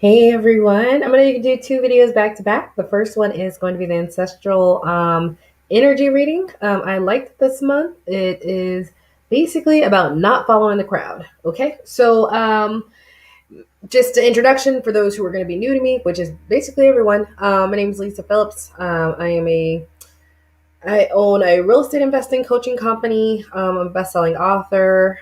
Hey everyone, I'm going to do two videos back to back. The first one is going to be the Ancestral energy reading. I liked this month. It is basically about not following the crowd. Okay, so just an introduction for those who are going to be new to me, which is basically everyone. My name is Lisa Phillips. I own a real estate investing coaching company. I'm a best-selling author.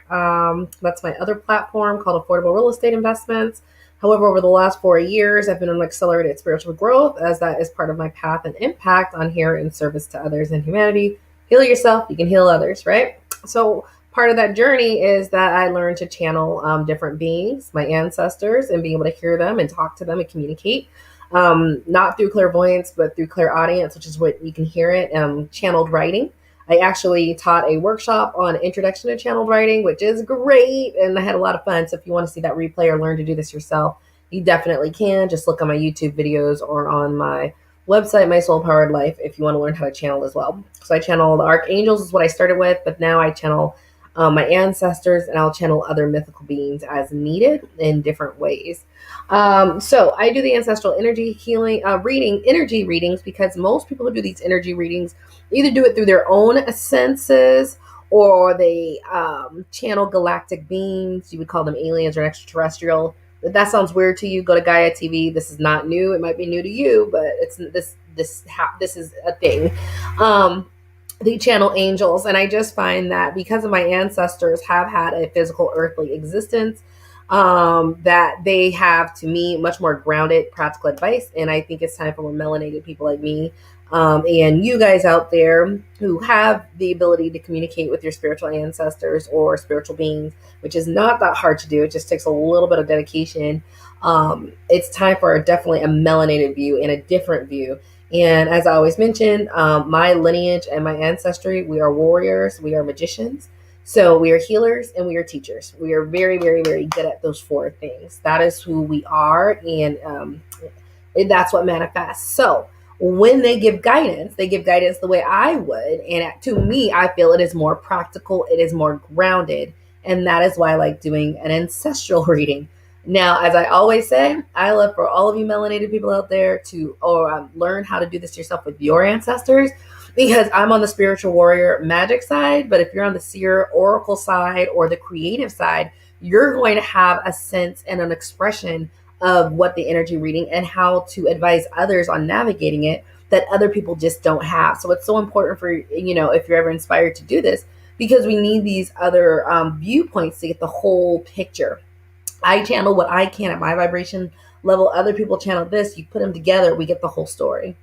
That's my other platform called Affordable Real Estate Investments. However, over the last 4 years, I've been on accelerated spiritual growth as that is part of my path and impact on here in service to others and humanity. Heal yourself, you can heal others, right? So part of that journey is that I learned to channel different beings, my ancestors, and being able to hear them and talk to them and communicate, not through clairvoyance, but through clairaudience, which is what you can hear it, channeled writing. I actually taught a workshop on introduction to channeled writing, which is great. And I had a lot of fun. So if you want to see that replay or learn to do this yourself, you definitely can. Just look on my YouTube videos or on my website, My Soul Powered Life, if you want to learn how to channel as well. So I channel the archangels is what I started with, but now I channel my ancestors, and I'll channel other mythical beings as needed in different ways. So I do the ancestral energy healing, energy readings, because most people who do these energy readings either do it through their own senses or they channel galactic beings. You would call them aliens or extraterrestrial. If that sounds weird to you, go to Gaia TV. This is not new. It might be new to you, but it's this is a thing. The channel angels, and I just find that because of my ancestors have had a physical earthly existence, that they have, to me, much more grounded practical advice. And I think it's time for more melanated people like me, and you guys out there who have the ability to communicate with your spiritual ancestors or spiritual beings, which is not that hard to do. It just takes a little bit of dedication. It's time for definitely a melanated view and a different view. And as I always mention, my lineage and my ancestry, we are warriors, we are magicians. So we are healers and we are teachers. We are very, very, very good at those four things. That is who we are, and that's what manifests. So when they give guidance the way I would. And to me, I feel it is more practical, it is more grounded. And that is why I like doing an ancestral reading. Now, as I always say, I love for all of you melanated people out there to learn how to do this yourself with your ancestors, because I'm on the spiritual warrior magic side. But if you're on the seer oracle side or the creative side, you're going to have a sense and an expression of what the energy reading and how to advise others on navigating it that other people just don't have. So it's so important for, if you're ever inspired to do this, because we need these other viewpoints to get the whole picture. I channel what I can at my vibration level. Other people channel this. You put them together, we get the whole story.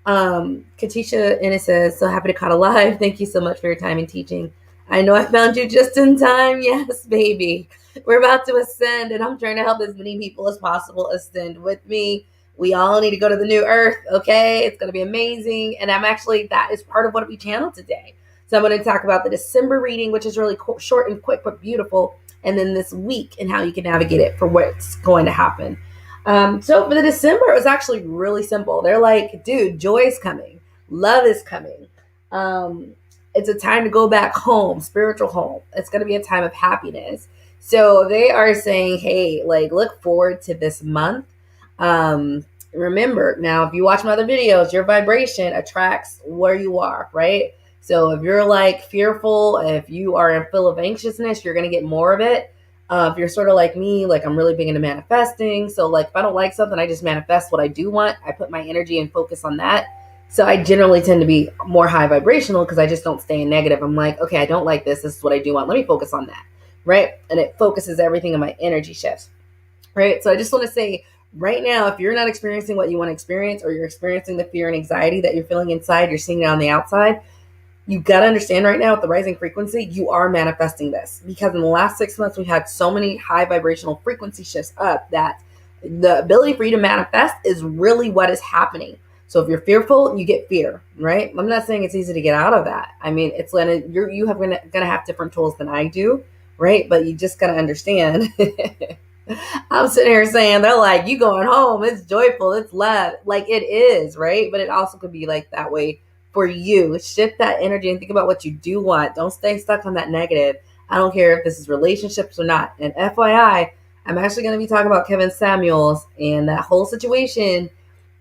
Katisha Ennis says, so happy to caught alive. Thank you so much for your time and teaching. I know I found you just in time. Yes, baby. We're about to ascend, and I'm trying to help as many people as possible ascend with me. We all need to go to the new earth, okay? It's going to be amazing. And that is part of what we channel today. So I'm going to talk about the December reading, which is really short and quick, but beautiful. And then this week and how you can navigate it for what's going to happen. So for the December, it was actually really simple. They're like, dude, joy is coming. Love is coming. It's a time to go back home, spiritual home. It's going to be a time of happiness. So they are saying, hey, like, look forward to this month. Remember, now, if you watch my other videos, your vibration attracts where you are, right? So if you're like fearful, if you are full of anxiousness, you're going to get more of it. If you're sort of like me, like I'm really big into manifesting. So like if I don't like something, I just manifest what I do want. I put my energy and focus on that. So I generally tend to be more high vibrational because I just don't stay in negative. I'm like, okay, I don't like this. This is what I do want. Let me focus on that. Right. And it focuses everything on my energy shifts. Right. So I just want to say right now, if you're not experiencing what you want to experience, or you're experiencing the fear and anxiety that you're feeling inside, you're seeing it on the outside. You've got to understand right now with the rising frequency, you are manifesting this, because in the last 6 months, we've had so many high vibrational frequency shifts up that the ability for you to manifest is really what is happening. So if you're fearful, you get fear, right? I'm not saying it's easy to get out of that. I mean, it's gonna have different tools than I do, right? But you just got to understand. I'm sitting here saying, they're like, you going home, it's joyful, it's love. Like it is, right? But it also could be like that way for you. Shift that energy and think about what you do want. Don't stay stuck on that negative. I don't care if this is relationships or not. And FYI, I'm actually going to be talking about Kevin Samuels and that whole situation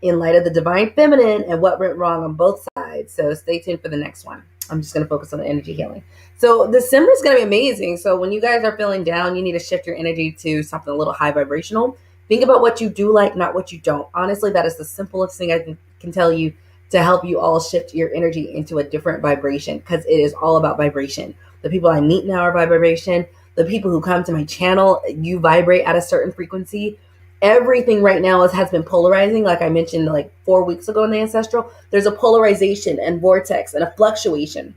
in light of the divine feminine and what went wrong on both sides. So stay tuned for the next one. I'm just going to focus on the energy healing. So December is going to be amazing. So when you guys are feeling down, you need to shift your energy to something a little high vibrational. Think about what you do like, not what you don't. Honestly, that is the simplest thing I can tell you to help you all shift your energy into a different vibration, because it is all about vibration. The people I meet now are vibration. The people who come to my channel, you vibrate at a certain frequency. Everything right now has been polarizing. Like I mentioned like 4 weeks ago in the Ancestral, there's a polarization and vortex and a fluctuation.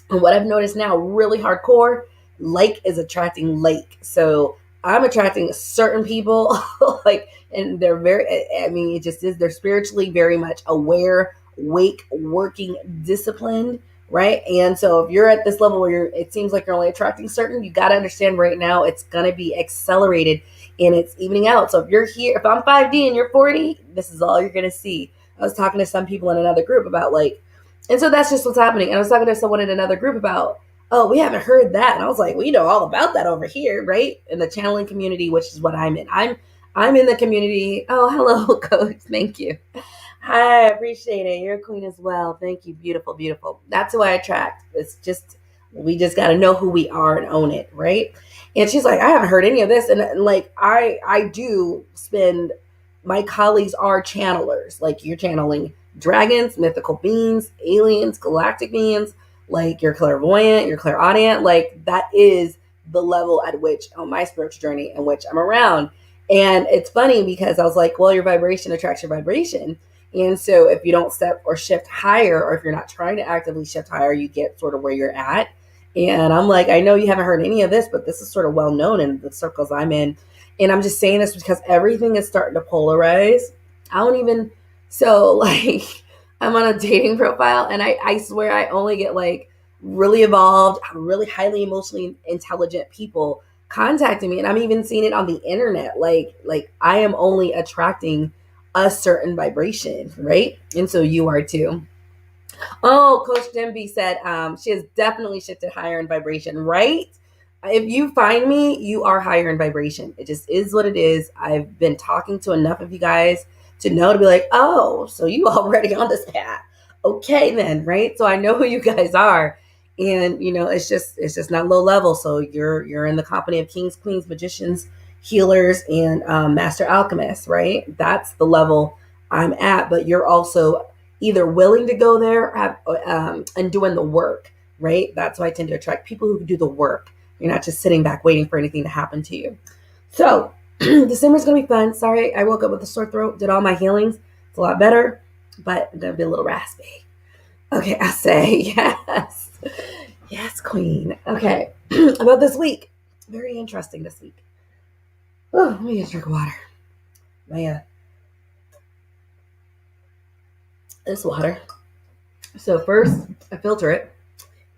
And what I've noticed now, really hardcore, like is attracting like. So I'm attracting certain people, like, and they're very, I mean, it just is, they're spiritually very much aware, awake, working, disciplined, right? And so if you're at this level where it seems like you're only attracting certain, you got to understand right now it's going to be accelerated and it's evening out. So if you're here, if I'm 5D and you're 40, this is all you're going to see. I was talking to some people in another group about like, and so that's just what's happening. And I was talking to someone in another group about, oh, we haven't heard that. And I was like, well, you know all about that over here, right? In the channeling community, which is what I'm in. I'm in the community. Oh, hello, coach. Thank you. Hi, I appreciate it. You're a queen as well. Thank you. Beautiful, beautiful. That's who I attract. It's just, we just got to know who we are and own it, right? And she's like, I haven't heard any of this. And like, I do spend, my colleagues are channelers. Like you're channeling dragons, mythical beings, aliens, galactic beings, like you're clairvoyant, you're clairaudient. Like that is the level at which on my spiritual journey in which I'm around. And it's funny because I was like, well, your vibration attracts your vibration. And so if you don't step or shift higher, or if you're not trying to actively shift higher, you get sort of where you're at. And I'm like, I know you haven't heard any of this, but this is sort of well known in the circles I'm in. And I'm just saying this because everything is starting to polarize. I don't even, so like I'm on a dating profile and I swear I only get like really evolved, really highly emotionally intelligent people contacting me. And I'm even seeing it on the internet. Like I am only attracting a certain vibration, right? And so you are too. Oh, Coach Demby said she has definitely shifted higher in vibration, right? If you find me, you are higher in vibration. It just is what it is. I've been talking to enough of you guys to know to be like, oh, so you already on this path. Okay then, right? So I know who you guys are. And you know, it's just not low level. So you're in the company of kings, queens, magicians, healers, and master alchemists, right? That's the level I'm at. But you're also either willing to go there and doing the work, right? That's why I tend to attract people who do the work. You're not just sitting back waiting for anything to happen to you. So December's going to be fun. Sorry, I woke up with a sore throat, did all my healings. It's a lot better, but I'm going to be a little raspy. Okay, I say yes. Yes, queen. Okay, about this week. Very interesting this week. Oh, let me get a drink of water. This water. So first, I filter it.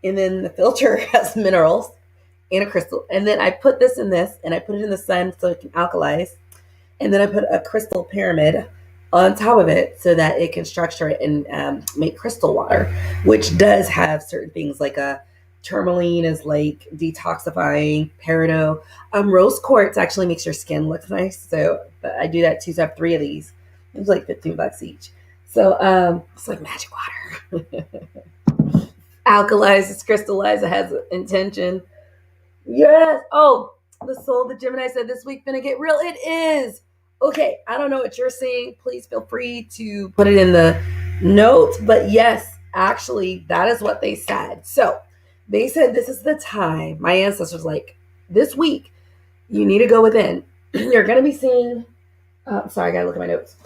And then the filter has minerals and a crystal. And then I put this in this, and I put it in the sun so it can alkalize. And then I put a crystal pyramid on top of it so that it can structure it and make crystal water, which does have certain things like a tourmaline is like detoxifying, peridot. Rose quartz actually makes your skin look nice. So but I do that too. So I have 3 of these. It was like $15 each. So it's like magic water. Alkalizes, crystallizes, it has intention. Yes. Oh, the soul, the Gemini said this week gonna get real. It is. Okay, I don't know what you're seeing. Please feel free to put it in the notes. But yes, actually, that is what they said. So they said this is the time. My ancestors like this week, you need to go within. You're gonna be seeing. Sorry, I gotta look at my notes.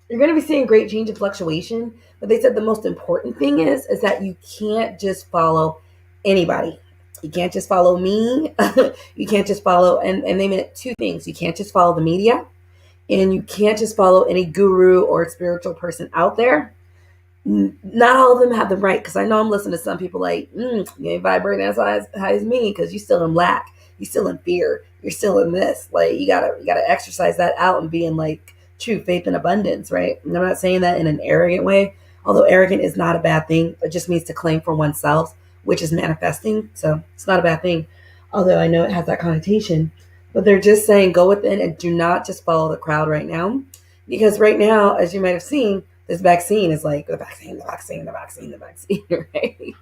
You're going to be seeing great change and fluctuation, but they said the most important thing is that you can't just follow anybody. You can't just follow me. You can't just follow, and they meant 2 things. You can't just follow the media, and you can't just follow any guru or spiritual person out there. Not all of them have them right, because I know I'm listening to some people like, you ain't vibrating as high as me because you're still in lack. You're still in fear. You're still in this. Like you gotta exercise that out and be in like true faith and abundance, right? And I'm not saying that in an arrogant way, although arrogant is not a bad thing. It just means to claim for oneself, which is manifesting. So it's not a bad thing, although I know it has that connotation. But they're just saying go within and do not just follow the crowd right now. Because right now, as you might have seen, this vaccine is like the vaccine, the vaccine, the vaccine, the vaccine, right?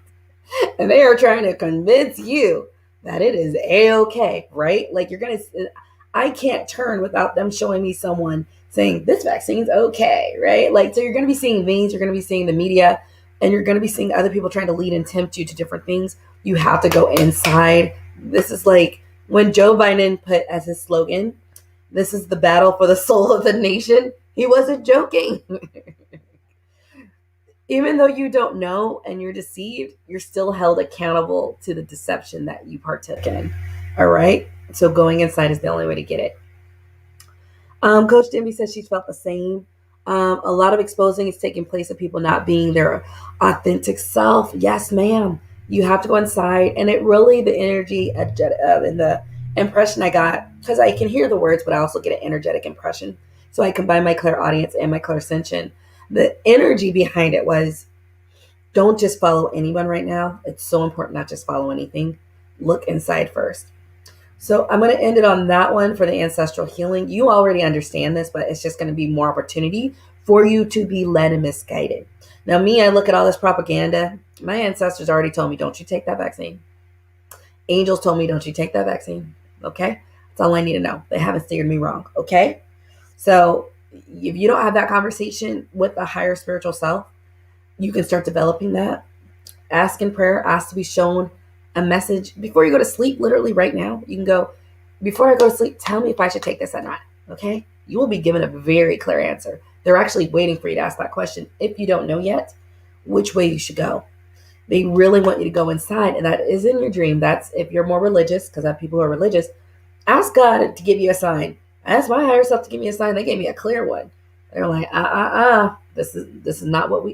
And they are trying to convince you that it is A-okay, right? Like I can't turn without them showing me someone saying this vaccine's okay, right? Like, so you're going to be seeing veins, you're going to be seeing the media, and you're going to be seeing other people trying to lead and tempt you to different things. You have to go inside. This is like when Joe Biden put as his slogan, this is the battle for the soul of the nation. He wasn't joking. Even though you don't know and you're deceived, you're still held accountable to the deception that you partook in. All right. So going inside is the only way to get it. Coach Dimby says she's felt the same. A lot of exposing is taking place of people not being their authentic self. Yes, ma'am. You have to go inside. And it really, the energy and the impression I got, because I can hear the words, but I also get an energetic impression. So I combine my clairaudience and my clairsentient. The energy behind it was, don't just follow anyone right now. It's so important not just follow anything. Look inside first. So I'm going to end it on that one for the ancestral healing. You already understand this, but it's just going to be more opportunity for you to be led and misguided. Now, me, I look at all this propaganda. My ancestors already told me, don't you take that vaccine. Angels told me, don't you take that vaccine. Okay? That's all I need to know. They haven't steered me wrong. Okay? So if you don't have that conversation with a higher spiritual self, you can start developing that. Ask in prayer, ask to be shown a message before you go to sleep. Literally right now, you can go, before I go to sleep, tell me if I should take this or not. Okay? You will be given a very clear answer. They're actually waiting for you to ask that question if you don't know yet which way you should go. They really want you to go inside, and that is in your dream. That's if you're more religious, because I have people who are religious. Ask God to give you a sign. I asked my higher self to give me a sign. They gave me a clear one. They're like, this is not what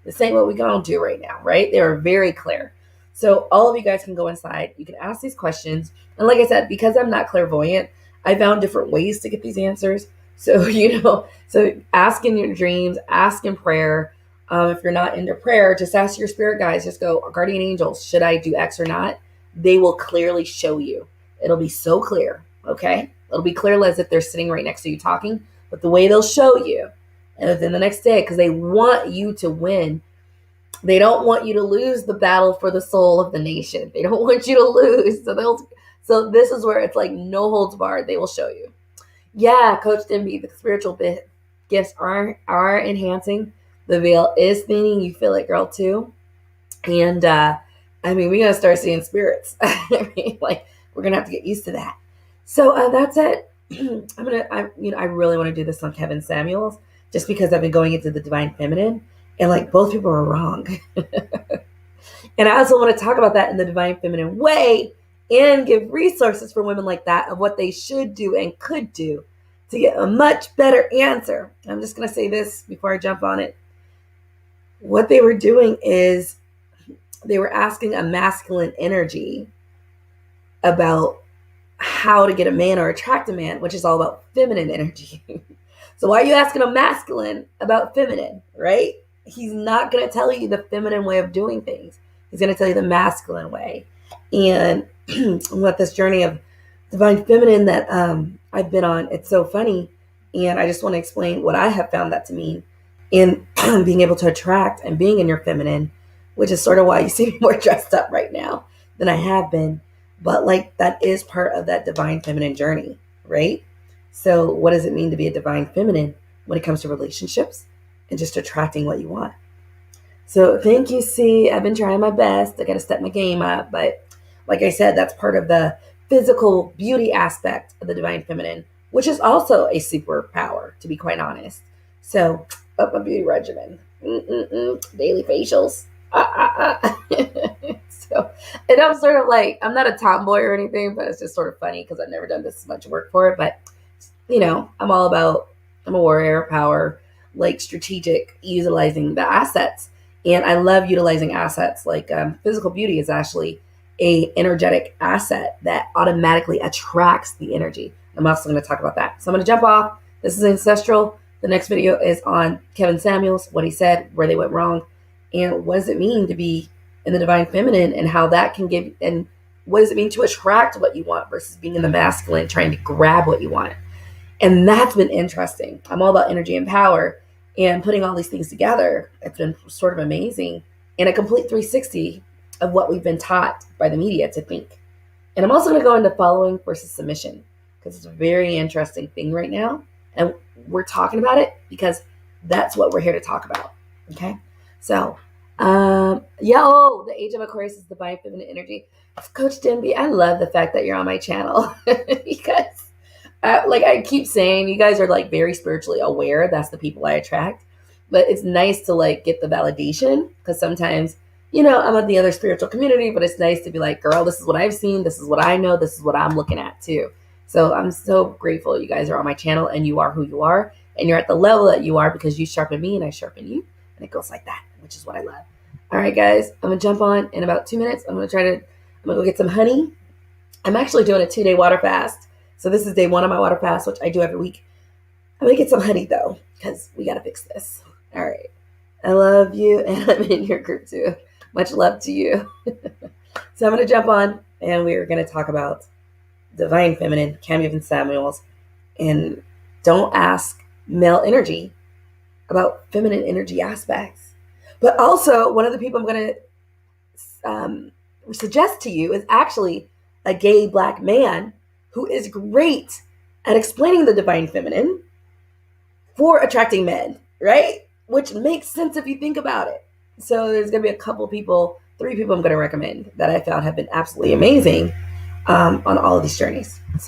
this ain't what we gonna do right now, right? They were very clear. So all of you guys can go inside. You can ask these questions. And like I said, because I'm not clairvoyant, I found different ways to get these answers. So, so ask in your dreams, ask in prayer. If you're not into prayer, just ask your spirit guides. Just go, guardian angels, should I do X or not? They will clearly show you. It'll be so clear, okay? It'll be clear as if they're sitting right next to you talking, but the way they'll show you, and then the next day, because they want you to win. They don't want you to lose the battle for the soul of the nation. They don't want you to lose. So this is where it's like no holds barred. They will show you. Yeah, Coach Dimby, the spiritual gifts are enhancing. The veil is thinning. You feel it, girl, too. And we gotta start seeing spirits. We're gonna have to get used to that. So that's it. I really want to do this on Kevin Samuels, just because I've been going into the divine feminine, and both people are wrong. And I also want to talk about that in the divine feminine way and give resources for women like that of what they should do and could do to get a much better answer. I'm just going to say this before I jump on it. What they were doing is they were asking a masculine energy about how to get a man or attract a man, which is all about feminine energy. So why are you asking a masculine about feminine, right? He's not going to tell you the feminine way of doing things. He's going to tell you the masculine way. And with this journey of divine feminine that I've been on, it's so funny. And I just want to explain what I have found that to mean in being able to attract and being in your feminine, which is sort of why you see me more dressed up right now than I have been. But that is part of that divine feminine journey, right? So what does it mean to be a divine feminine when it comes to relationships and just attracting what you want? So thank you, C. I've been trying my best. I got to step my game up. But like I said, that's part of the physical beauty aspect of the divine feminine, which is also a superpower, to be quite honest. So up my beauty regimen. Daily facials. So, and I'm sort of I'm not a tomboy or anything, but it's just sort of funny because I've never done this much work for it. But, I'm a warrior, power, strategic, utilizing the assets. And I love utilizing assets. Physical beauty is actually a energetic asset that automatically attracts the energy. I'm also going to talk about that. So I'm going to jump off. This is Ancestral. The next video is on Kevin Samuels, what he said, where they went wrong, and what does it mean to be in the divine feminine, and how that can give, and what does it mean to attract what you want versus being in the masculine, trying to grab what you want. And that's been interesting. I'm all about energy and power, and putting all these things together. It's been sort of amazing, and a complete 360 of what we've been taught by the media to think. And I'm also going to go into following versus submission, because it's a very interesting thing right now. And we're talking about it because that's what we're here to talk about. Okay. So, the age of Aquarius is divine feminine energy. Coach Denby, I love the fact that you're on my channel because like I keep saying, you guys are like very spiritually aware. That's the people I attract. But it's nice to like get the validation, because sometimes, I'm in the other spiritual community, but it's nice to be like, girl, this is what I've seen. This is what I know. This is what I'm looking at too. So I'm so grateful you guys are on my channel, and you are who you are, and you're at the level that you are because you sharpen me and I sharpen you. And it goes like that, which is what I love. All right, guys, I'm going to jump on in about 2 minutes. I'm going to go get some honey. I'm actually doing a 2-day water fast. So this is day 1 of my water fast, which I do every week. I'm going to get some honey, though, because we got to fix this. All right. I love you, and I'm in your group, too. Much love to you. So I'm going to jump on, and we're going to talk about divine feminine, Cam Evan Samuels, and don't ask male energy about feminine energy aspects. But also, one of the people I'm going to suggest to you is actually a gay Black man who is great at explaining the divine feminine for attracting men, right? Which makes sense if you think about it. So there's going to be a couple people, 3 people I'm going to recommend that I found have been absolutely amazing on all of these journeys. So